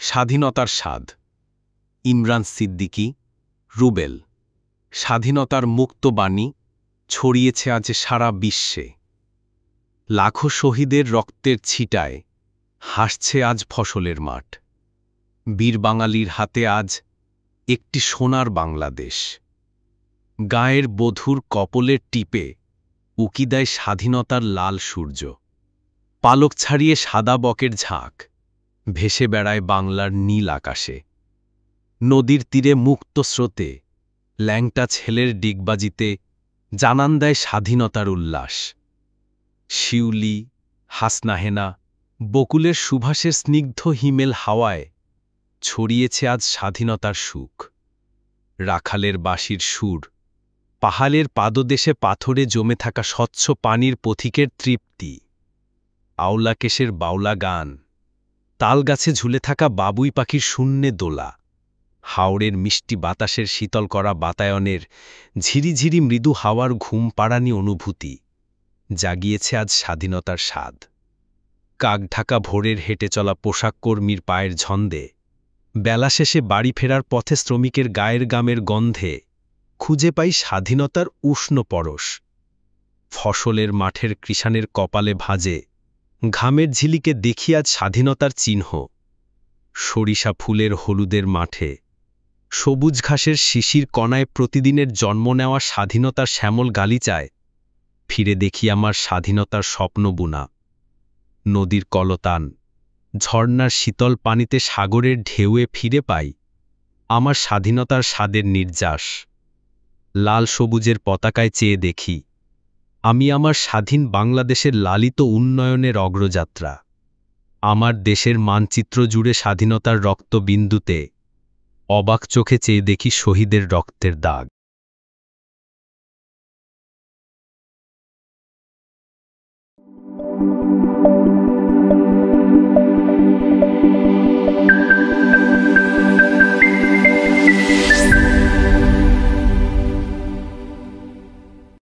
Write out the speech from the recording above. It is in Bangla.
স্বাধীনতার স্বাদ। ইমরান সিদ্দিকী, রুবেল। স্বাধীনতার মুক্ত বাণী ছড়িয়েছে আজ সারা বিশ্বে। লাখো শহীদের রক্তের ছিটায় হাসছে আজ ফসলের মাঠ। বীর বাঙালির হাতে আজ একটি সোনার বাংলাদেশ। গায়ের বধূর কপলের টিপে উকি দেয় স্বাধীনতার লাল সূর্য। পালক ছাড়িয়ে সাদা বকের ঝাঁক ভেসে বেড়ায় বাংলার নীল আকাশে। নদীর তীরে মুক্ত স্রোতে ল্যাংটা ছেলের ডিগবাজিতে জানান দেয় স্বাধীনতার উল্লাস। শিউলি, হাসনাহেনা, বকুলের সুভাষের স্নিগ্ধ হিমেল হাওয়ায় ছড়িয়েছে আজ স্বাধীনতার সুখ। রাখালের বাঁশির সুর, পাহাড়ের পাদদেশে পাথরে জমে থাকা স্বচ্ছ পানির পথিকের তৃপ্তি। আওলাকেশের বাউলা গান, তালগাছে ঝুলে থাকা বাবুই পাখির শূন্যে দোলা। হাওড়ের মিষ্টি বাতাসের শীতল করা বাতায়নের ঝিরিঝিরি মৃদু হাওয়ার ঘুম পাড়ানি অনুভূতি জাগিয়েছে আজ স্বাধীনতার স্বাদ। কাক ঢাকা ভোরের হেঁটে চলা পোশাক কর্মীর পায়ের ছন্দে, বেলা শেষে বাড়ি ফেরার পথে শ্রমিকের গায়ের গামের গন্ধে খুঁজে পাই স্বাধীনতার উষ্ণ পরশ। ফসলের মাঠের কৃষাণের কপালে ভাঁজে ঘামের ঝিলিকে দেখি আজ স্বাধীনতার চিহ্ন। সরিষা ফুলের হলুদের মাঠে সবুজ ঘাসের শিশির কণায় প্রতিদিনের জন্ম নেওয়া স্বাধীনতার শ্যামল গালিচায় ফিরে দেখি আমার স্বাধীনতার স্বপ্ন বুনা। নদীর কলতান, ঝর্ণার শীতল পানিতে সাগরের ঢেউয়ে ফিরে পাই আমার স্বাধীনতার স্বাদের নির্যাস। লাল সবুজের পতাকায় চেয়ে দেখি আমি আমার স্বাধীন বাংলাদেশের লালিত উন্নয়নের অগ্রযাত্রা। আমার দেশের মানচিত্র জুড়ে স্বাধীনতার রক্তবিন্দুতে অবাক চোখে চেয়ে দেখি শহীদের রক্তের দাগ।